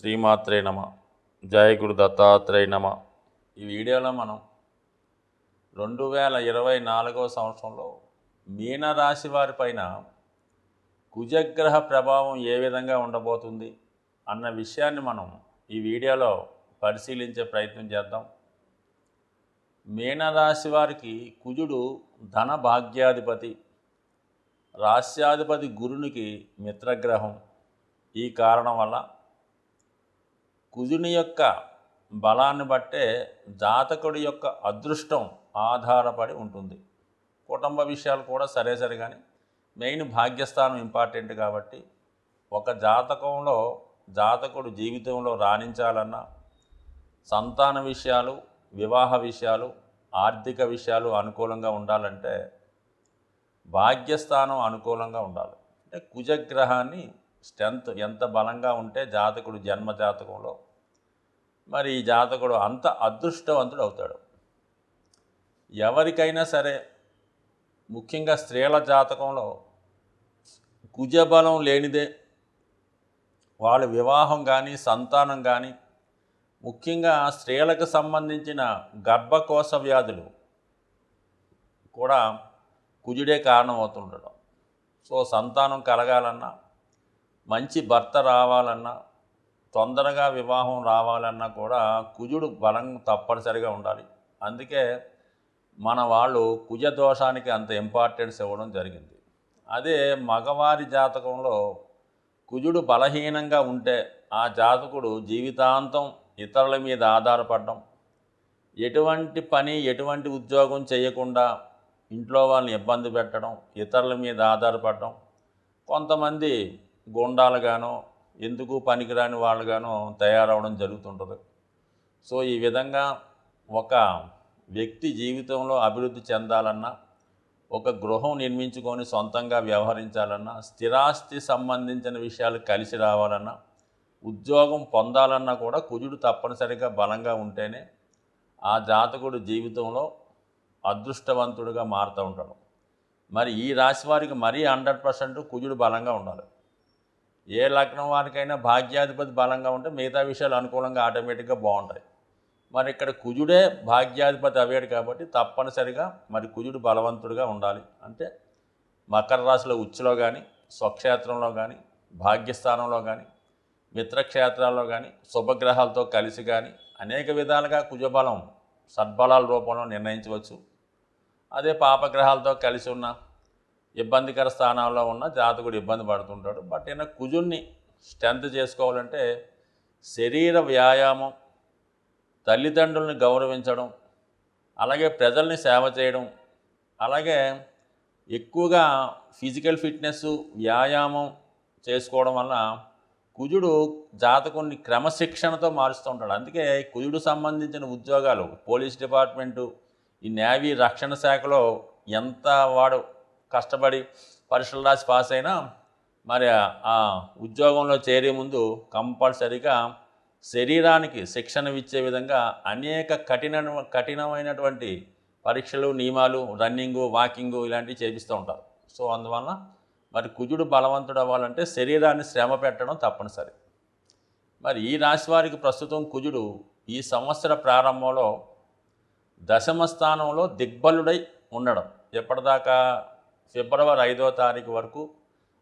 శ్రీమాత్రే నమ. జయ గురు దత్తాత్రేయ నమ. ఈ వీడియోలో మనం 2024 సంవత్సరంలో మీనరాశి వారి పైన కుజగ్రహ ప్రభావం ఏ విధంగా ఉండబోతుంది అన్న విషయాన్ని మనం ఈ వీడియోలో పరిశీలించే ప్రయత్నం చేద్దాం. మీనరాశి వారికి కుజుడు ధన భాగ్యాధిపతి, రాస్యాధిపతి గురునికి మిత్రగ్రహం. ఈ కారణం వల్ల కుజుని యొక్క బలాన్ని బట్టే జాతకుడి యొక్క అదృష్టం ఆధారపడి ఉంటుంది. కుటుంబ విషయాలు కూడా సరే కానీ మెయిన్ భాగ్యస్థానం ఇంపార్టెంట్ కాబట్టి ఒక జాతకంలో జాతకుడు జీవితంలో రాణించాలన్నా, సంతాన విషయాలు, వివాహ విషయాలు, ఆర్థిక విషయాలు అనుకూలంగా ఉండాలంటే భాగ్యస్థానం అనుకూలంగా ఉండాలి. అంటే కుజగ్రహాన్ని స్ట్రెంత్ ఎంత బలంగా ఉంటే జాతకుడు జన్మ జాతకంలో మరి ఈ జాతకుడు అంత అదృష్టవంతుడు అవుతాడు. ఎవరికైనా సరే, ముఖ్యంగా స్త్రీల జాతకంలో కుజబలం లేనిదే వాళ్ళ వివాహం కానీ సంతానం కానీ, ముఖ్యంగా స్త్రీలకు సంబంధించిన గర్భకోశ వ్యాధులు కూడా కుజుడే కారణం అవుతుండడం. సో సంతానం కలగాలన్నా, మంచి భర్త రావాలన్నా, తొందరగా వివాహం రావాలన్నా కూడా కుజుడు బలం తప్పనిసరిగా ఉండాలి. అందుకే మన వాళ్ళు కుజ దోషానికి అంత ఇంపార్టెన్స్ ఇవ్వడం జరిగింది. అదే మగవారి జాతకంలో కుజుడు బలహీనంగా ఉంటే ఆ జాతకుడు జీవితాంతం ఇతరుల మీద ఆధారపడడం, ఎటువంటి పని ఎటువంటి ఉద్యోగం చేయకుండా ఇంట్లో వాళ్ళని ఇబ్బంది పెట్టడం, ఇతరుల మీద ఆధారపడడం, కొంతమంది గుండాలుగానో ఎందుకు పనికిరాని వాళ్ళుగానో తయారవడం జరుగుతుంటుంది. సో ఈ విధంగా ఒక వ్యక్తి జీవితంలో అభివృద్ధి చెందాలన్నా, ఒక గృహం నిర్మించుకొని సొంతంగా వ్యవహరించాలన్నా, స్థిరాస్తి సంబంధించిన విషయాలు కలిసి రావాలన్నా, ఉద్యోగం పొందాలన్నా కూడా కుజుడు తప్పనిసరిగా బలంగా ఉంటేనే ఆ జాతకుడు జీవితంలో అదృష్టవంతుడిగా మారుతూ ఉంటాడు. మరి ఈ రాశి వారికి మరీ 100% కుజుడు బలంగా ఉండాలి. ఏ లగ్నం వారికైనా భాగ్యాధిపతి బలంగా ఉంటే మిగతా విషయాలు అనుకూలంగా ఆటోమేటిక్గా బాగుంటాయి. మరి ఇక్కడ కుజుడే భాగ్యాధిపతి అయ్యాడు కాబట్టి తప్పనిసరిగా మరి కుజుడు బలవంతుడిగా ఉండాలి. అంటే మకర రాశిలో ఉచ్చులో కానీ, స్వక్షేత్రంలో కానీ, భాగ్యస్థానంలో కానీ, మిత్రక్షేత్రాల్లో కానీ, శుభగ్రహాలతో కలిసి కానీ అనేక విధాలుగా కుజబలం సద్బలాల రూపంలో నిర్ణయించవచ్చు. అదే పాపగ్రహాలతో కలిసి ఉన్న ఇబ్బందికర స్థానాల్లో ఉన్న జాతకుడు ఇబ్బంది పడుతుంటాడు. బట్ ఈయన కుజుణ్ణి స్ట్రెంత్ చేసుకోవాలంటే శరీర వ్యాయామం, తల్లిదండ్రుల్ని గౌరవించడం, అలాగే ప్రజల్ని సేవ చేయడం, అలాగే ఎక్కువగా ఫిజికల్ ఫిట్నెస్, వ్యాయామం చేసుకోవడం వల్ల కుజుడు జాతకుని క్రమశిక్షణతో మారుస్తూ ఉంటాడు. అందుకే కుజుడు సంబంధించిన ఉద్యోగాలు, పోలీస్ డిపార్ట్మెంటు, ఈ నేవీ రక్షణ శాఖలో ఎంత వాడు కష్టపడి పరీక్షలు రాసి పాస్ అయినా మరి ఆ ఉద్యోగంలో చేరే ముందు కంపల్సరీగా శరీరానికి శిక్షణ ఇచ్చే విధంగా అనేక కఠినమైనటువంటి పరీక్షలు, నియమాలు, రన్నింగు, వాకింగు ఇలాంటివి చేపిస్తూ ఉంటారు. సో అందువల్ల మరి కుజుడు బలవంతుడు అవ్వాలంటే శరీరాన్ని శ్రమ పెట్టడం తప్పనిసరి. మరి ఈ రాశి వారికి ప్రస్తుతం కుజుడు ఈ సంవత్సర ప్రారంభంలో దశమ స్థానంలో దిగ్బలుడై ఉండడం. ఎప్పటిదాకా ఫిబ్రవరి 5వ తారీఖు వరకు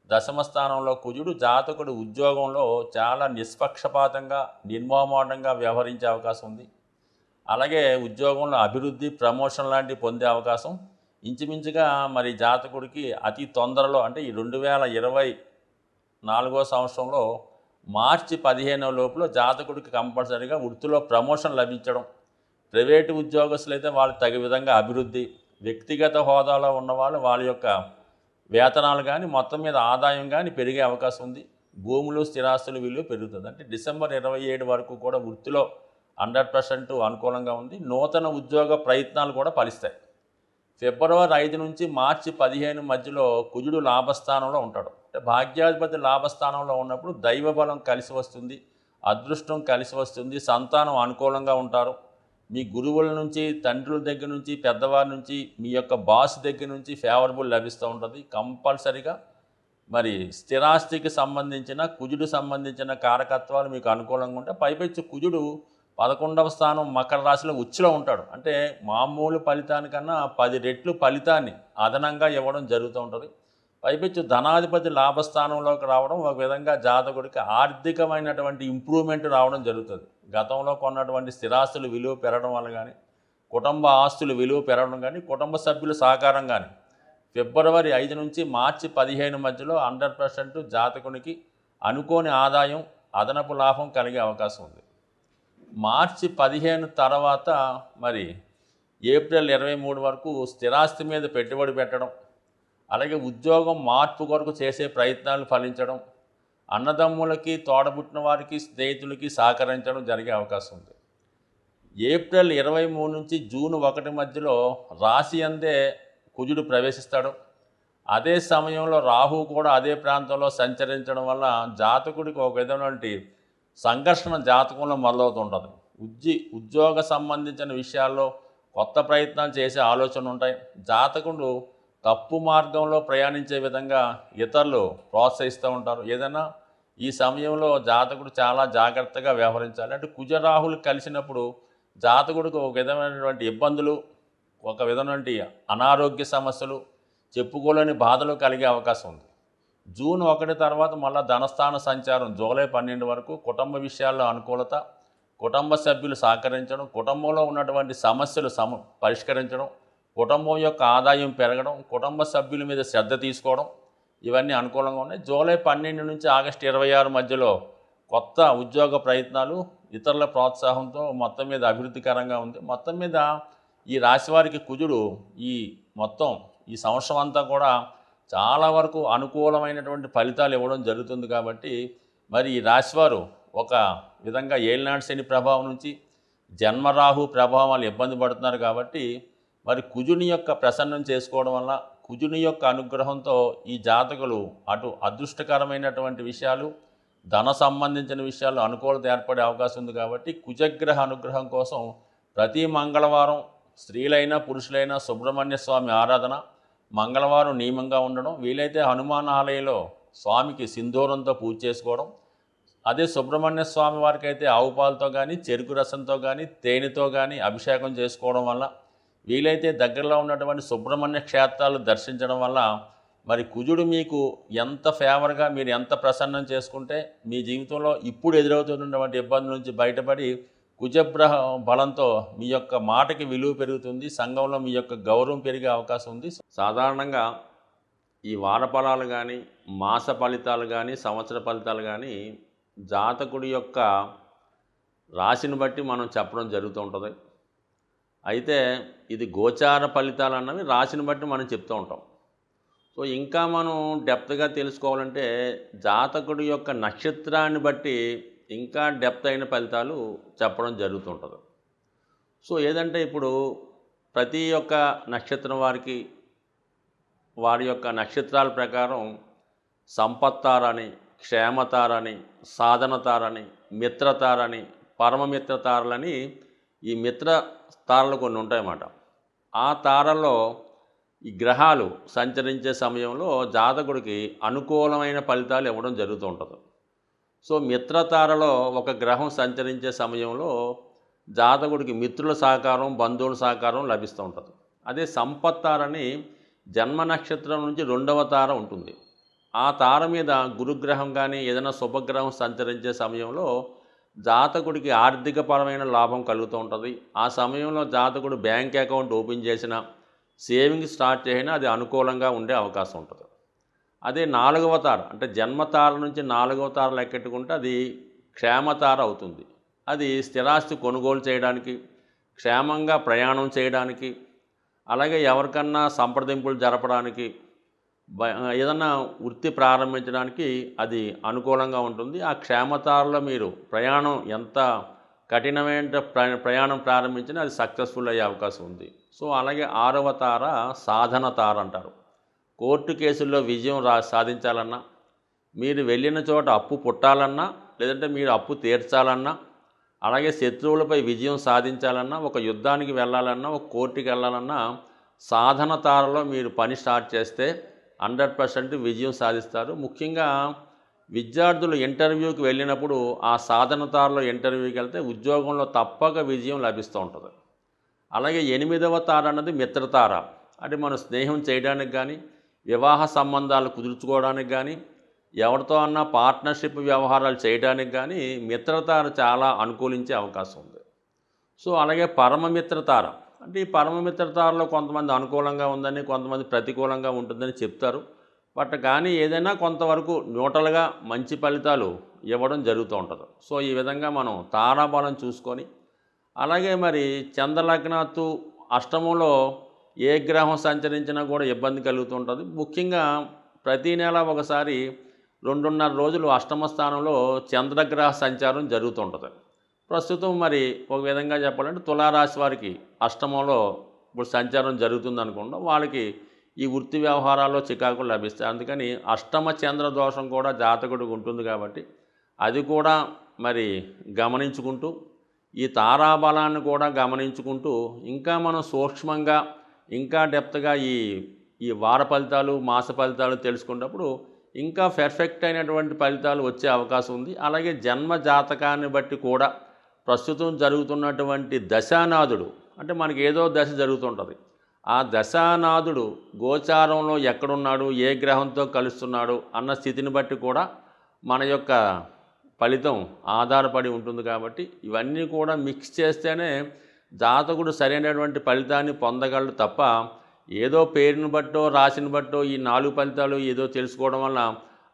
దశమ స్థానంలో కుజుడు జాతకుడు ఉద్యోగంలో చాలా నిష్పక్షపాతంగా, నిర్మోహమాటంగా వ్యవహరించే అవకాశం ఉంది. అలాగే ఉద్యోగంలో అభివృద్ధి, ప్రమోషన్ లాంటివి పొందే అవకాశం ఇంచుమించుగా మరి జాతకుడికి అతి తొందరలో, అంటే ఈ 2024 సంవత్సరంలో మార్చి 15 లోపల జాతకుడికి కంపల్సరీగా వృత్తిలో ప్రమోషన్ లభించడం, ప్రైవేటు ఉద్యోగస్తులు అయితే వాళ్ళకి తగు విధంగా అభివృద్ధి, వ్యక్తిగత హోదాలో ఉన్నవాళ్ళు వాళ్ళ యొక్క వేతనాలు కానీ, మొత్తం మీద ఆదాయం కానీ పెరిగే అవకాశం ఉంది. భూములు, స్థిరాస్తులు విలువ పెరుగుతుంది. అంటే డిసెంబర్ 27 వరకు కూడా వృత్తిలో 100% అనుకూలంగా ఉంది. నూతన ఉద్యోగ ప్రయత్నాలు కూడా ఫలిస్తాయి. ఫిబ్రవరి 5 నుంచి మార్చి 15 మధ్యలో కుజుడు లాభస్థానంలో ఉంటాడు. అంటే భాగ్యాధిపతి లాభస్థానంలో ఉన్నప్పుడు దైవబలం కలిసి వస్తుంది, అదృష్టం కలిసి వస్తుంది, సంతానం అనుకూలంగా ఉంటారు. మీ గురువుల నుంచి, తండ్రుల దగ్గర నుంచి, పెద్దవారి నుంచి, మీ యొక్క బాస్ దగ్గర నుంచి ఫేవరబుల్ లభిస్తూ ఉంటుంది. కంపల్సరీగా మరి స్థిరాస్తికి సంబంధించిన కుజుడు సంబంధించిన కారకత్వాలు మీకు అనుకూలంగా ఉంటే పైపెచ్చు కుజుడు 11వ స్థానం మకర రాశిలో ఉచ్చులో ఉంటాడు. అంటే మామూలు ఫలితానికన్నా 10 రెట్లు ఫలితాన్ని అదనంగా ఇవ్వడం జరుగుతూ ఉంటుంది. పైపెచ్చు ధనాధిపతి లాభస్థానంలోకి రావడం ఒక విధంగా జాతకుడికి ఆర్థికమైనటువంటి ఇంప్రూవ్మెంట్ రావడం జరుగుతుంది. గతంలో కొన్నటువంటి స్థిరాస్తులు విలువ పెరగడం వల్ల కానీ, కుటుంబ ఆస్తులు విలువ పెరగడం కానీ, కుటుంబ సభ్యుల సహకారం కానీ ఫిబ్రవరి 5 నుంచి మార్చి 15 మధ్యలో 100% జాతకునికి అనుకోని ఆదాయం, అదనపు లాభం కలిగే అవకాశం ఉంది. మార్చి 15 తర్వాత మరి ఏప్రిల్ 23 వరకు స్థిరాస్తి మీద పెట్టుబడి పెట్టడం, అలాగే ఉద్యోగం మార్పు కొరకు చేసే ప్రయత్నాలు ఫలించడం, అన్నదమ్ములకి, తోడబుట్టిన వారికి, స్నేహితులకి సహకరించడం జరిగే అవకాశం ఉంది. ఏప్రిల్ 23 నుంచి జూన్ 1 మధ్యలో రాశి అందే కుజుడు ప్రవేశిస్తాడు. అదే సమయంలో రాహు కూడా అదే ప్రాంతంలో సంచరించడం వల్ల జాతకుడికి ఒక విధమైనటువంటి సంఘర్షణ జాతకంలో మొదలవుతుంటుంది. ఉద్యోగ సంబంధించిన విషయాల్లో కొత్త ప్రయత్నాలు చేసే ఆలోచనలు ఉంటాయి. జాతకుడు తప్పు మార్గంలో ప్రయాణించే విధంగా ఇతరులు ప్రోత్సహిస్తూ ఉంటారు. ఏదైనా ఈ సమయంలో జాతకుడు చాలా జాగ్రత్తగా వ్యవహరించాలి. అంటే కుజరాహులు కలిసినప్పుడు జాతకుడికి ఒక విధమైనటువంటి ఇబ్బందులు, ఒక విధమైనటువంటి అనారోగ్య సమస్యలు, చెప్పుకోలేని బాధలు కలిగే అవకాశం ఉంది. జూన్ 1 తర్వాత మళ్ళీ ధనస్థాన సంచారం జూలై 12 వరకు కుటుంబ విషయాల్లో అనుకూలత, కుటుంబ సభ్యులు సహకరించడం, కుటుంబంలో ఉన్నటువంటి సమస్యలు పరిష్కరించడం, కుటుంబం యొక్క ఆదాయం పెరగడం, కుటుంబ సభ్యుల మీద శ్రద్ధ తీసుకోవడం, ఇవన్నీ అనుకూలంగా ఉన్నాయి. జూలై 12 నుంచి ఆగస్టు 26 మధ్యలో కొత్త ఉద్యోగ ప్రయత్నాలు, ఇతరుల ప్రోత్సాహంతో మొత్తం మీద అభివృద్ధికరంగా ఉంది. మొత్తం మీద ఈ రాశివారికి కుజుడు ఈ సంవత్సరం అంతా కూడా చాలా వరకు అనుకూలమైనటువంటి ఫలితాలు ఇవ్వడం జరుగుతుంది. కాబట్టి మరి ఈ రాశివారు ఒక విధంగా ఏలినాటి శని ప్రభావం నుంచి జన్మరాహు ప్రభావం వాళ్ళు ఇబ్బంది పడుతున్నారు. కాబట్టి మరి కుజుని యొక్క ప్రసన్నం చేసుకోవడం వల్ల, కుజుని యొక్క అనుగ్రహంతో ఈ జాతకులు అటు అదృష్టకరమైనటువంటి విషయాలు, ధన సంబంధించిన విషయాలు అనుకూలత ఏర్పడే అవకాశం ఉంది. కాబట్టి కుజగ్రహ అనుగ్రహం కోసం ప్రతి మంగళవారం స్త్రీలైనా పురుషులైనా సుబ్రహ్మణ్య స్వామి ఆరాధన, మంగళవారం నియమంగా ఉండడం, వీలైతే హనుమాన్ ఆలయంలో స్వామికి సింధూరంతో పూజ చేసుకోవడం, అదే సుబ్రహ్మణ్య స్వామి వారికి అయితే ఆవు పాలతో కానీ, చెరుకు రసంతో కానీ, తేనెతో కానీ అభిషేకం చేసుకోవడం వల్ల, వీలైతే దగ్గరలో ఉన్నటువంటి సుబ్రహ్మణ్య క్షేత్రాలు దర్శించడం వల్ల మరి కుజుడు మీకు ఎంత ఫేవర్గా, మీరు ఎంత ప్రసన్నం చేసుకుంటే మీ జీవితంలో ఇప్పుడు ఎదురవుతున్నటువంటి ఇబ్బందుల నుంచి బయటపడి కుజగ్రహ బలంతో మీ యొక్క మాటకి విలువ పెరుగుతుంది, సంఘంలో మీ యొక్క గౌరవం పెరిగే అవకాశం ఉంది. సాధారణంగా ఈ వార ఫలాలు కానీ, మాస ఫలితాలు కానీ, సంవత్సర ఫలితాలు కానీ జాతకుడి యొక్క రాశిని బట్టి మనం చెప్పడం జరుగుతూ ఉంటుంది. అయితే ఇది గోచార ఫలితాలు అన్నవి రాశిని బట్టి మనం చెప్తూ ఉంటాం. సో ఇంకా మనం డెప్త్గా తెలుసుకోవాలంటే జాతకుడి యొక్క నక్షత్రాన్ని బట్టి ఇంకా డెప్త్ అయిన ఫలితాలు చెప్పడం జరుగుతుంటుంది. సో ఏదంటే ఇప్పుడు ప్రతి ఒక్క నక్షత్రం వారికి వారి యొక్క నక్షత్రాల ప్రకారం సంపత్తారని, క్షేమతారని, సాధనతారని, మిత్రతారని, పరమమిత్రతారలని ఈ మిత్ర తారలు కొన్ని ఉంటాయన్నమాట. ఆ తారల్లో ఈ గ్రహాలు సంచరించే సమయంలో జాతకుడికి అనుకూలమైన ఫలితాలు ఇవ్వడం జరుగుతూ ఉంటుంది. సో మిత్రతారలో ఒక గ్రహం సంచరించే సమయంలో జాతకుడికి మిత్రుల సహకారం, బంధువుల సహకారం లభిస్తూ ఉంటుంది. అదే సంపత్తారని జన్మ నక్షత్రం నుంచి 2వ తార ఉంటుంది. ఆ తార మీద గురుగ్రహం కానీ ఏదైనా శుభగ్రహం సంచరించే సమయంలో జాతకుడికి ఆర్థికపరమైన లాభం కలుగుతూ ఉంటుంది. ఆ సమయంలో జాతకుడు బ్యాంక్ అకౌంట్ ఓపెన్ చేసినా, సేవింగ్ స్టార్ట్ చేసినా అది అనుకూలంగా ఉండే అవకాశం ఉంటుంది. అదే 4వ తార అంటే జన్మతార నుంచి 4వ తార లెక్కెట్టుకుంటే అది క్షేమతార అవుతుంది. అది స్థిరాస్తి కొనుగోలు చేయడానికి, క్షేమంగా ప్రయాణం చేయడానికి, అలాగే ఎవరికన్నా సంప్రదింపులు జరపడానికి, ఏదన్నా వృత్తి ప్రారంభించడానికి అది అనుకూలంగా ఉంటుంది. ఆ క్షేమతారలో మీరు ప్రయాణం ఎంత కఠినమైన ప్రయాణం ప్రారంభించినా అది సక్సెస్ఫుల్ అయ్యే అవకాశం ఉంది. సో అలాగే 6వ తార సాధన తార అంటారు. కోర్టు కేసుల్లో విజయం సాధించాలన్నా, మీరు వెళ్ళిన చోట అప్పు పుట్టాలన్నా, లేదంటే మీరు అప్పు తీర్చాలన్నా, అలాగే శత్రువులపై విజయం సాధించాలన్నా, ఒక యుద్ధానికి వెళ్ళాలన్నా, ఒక కోర్టుకి వెళ్ళాలన్నా సాధన తారలో మీరు పని స్టార్ట్ చేస్తే 100% విజయం సాధిస్తారు. ముఖ్యంగా విద్యార్థులు ఇంటర్వ్యూకి వెళ్ళినప్పుడు ఆ సాధనతారలో ఇంటర్వ్యూకి వెళ్తే ఉద్యోగంలో తప్పక విజయం లభిస్తూ ఉంటుంది. అలాగే 8వ తార అన్నది మిత్రతార. అంటే మనం స్నేహం చేయడానికి కానీ, వివాహ సంబంధాలు కుదుర్చుకోవడానికి కానీ, ఎవరితో అన్నా పార్ట్నర్షిప్ వ్యవహారాలు చేయడానికి కానీ మిత్రతార చాలా అనుకూలించే అవకాశం ఉంది. సో అలాగే పరమమిత్రతార, అంటే ఈ పరమమిత్రతారలో కొంతమంది అనుకూలంగా ఉందని, కొంతమంది ప్రతికూలంగా ఉంటుందని చెప్తారు. బట్ కానీ ఏదైనా కొంతవరకు న్యూట్రల్గా మంచి ఫలితాలు ఇవ్వడం జరుగుతూ ఉంటుంది. సో ఈ విధంగా మనం తారాబలం చూసుకొని, అలాగే మరి చంద్రలగ్నాత్తు అష్టమంలో ఏ గ్రహం సంచరించినా కూడా ఇబ్బంది కలుగుతూ ఉంటుంది. ముఖ్యంగా ప్రతీ నెల ఒకసారి 2.5 రోజులు అష్టమ స్థానంలో చంద్రగ్రహ సంచారం జరుగుతుంటుంది. ప్రస్తుతం మరి ఒక విధంగా చెప్పాలంటే తులారాశి వారికి అష్టమంలో ఇప్పుడు సంచారం జరుగుతుంది అనుకుంటాం. వాళ్ళకి ఈ వృత్తి వ్యవహారాల్లో చికాకులు లభిస్తాయి. అందుకని అష్టమ చంద్ర దోషం కూడా జాతకుడికి ఉంటుంది కాబట్టి అది కూడా మరి గమనించుకుంటూ, ఈ తారాబలాన్ని కూడా గమనించుకుంటూ ఇంకా మనం సూక్ష్మంగా ఇంకా డెప్త్గా ఈ వార ఫలితాలు, మాస ఫలితాలు తెలుసుకున్నప్పుడు ఇంకా పెర్ఫెక్ట్ అయినటువంటి ఫలితాలు వచ్చే అవకాశం ఉంది. అలాగే జన్మ జాతకాన్ని బట్టి కూడా ప్రస్తుతం జరుగుతున్నటువంటి దశానాథుడు, అంటే మనకి ఏదో దశ జరుగుతుంటుంది, ఆ దశానాథుడు గోచారంలో ఎక్కడున్నాడు, ఏ గ్రహంతో కలుస్తున్నాడు అన్న స్థితిని బట్టి కూడా మన యొక్క ఫలితం ఆధారపడి ఉంటుంది. కాబట్టి ఇవన్నీ కూడా మిక్స్ చేస్తేనే జాతకుడు సరైనటువంటి ఫలితాన్ని పొందగలడు తప్ప ఏదో పేరుని బట్టో రాశిని బట్టో ఈ 4 ఫలితాలు ఏదో తెలుసుకోవడం వల్ల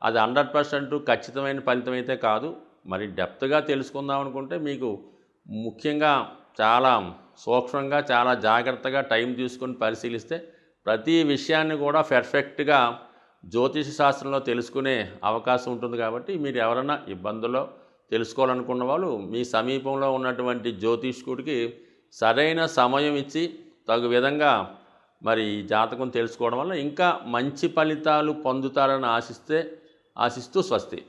అది 100% ఖచ్చితమైన ఫలితం అయితే కాదు. మరి డెప్త్గా తెలుసుకుందాం అనుకుంటే మీకు ముఖ్యంగా చాలా సూక్ష్మంగా, చాలా జాగ్రత్తగా టైం తీసుకొని పరిశీలిస్తే ప్రతి విషయాన్ని కూడా పెర్ఫెక్ట్గా జ్యోతిష శాస్త్రంలో తెలుసుకునే అవకాశం ఉంటుంది. కాబట్టి మీరు ఎవరైనా ఇబ్బందుల్లో తెలుసుకోవాలనుకున్న వాళ్ళు మీ సమీపంలో ఉన్నటువంటి జ్యోతిష్కుడికి సరైన సమయం ఇచ్చి తగు విధంగా మరి ఈ జాతకం తెలుసుకోవడం వల్ల ఇంకా మంచి ఫలితాలు పొందుతారని ఆశిస్తూ స్వస్తి.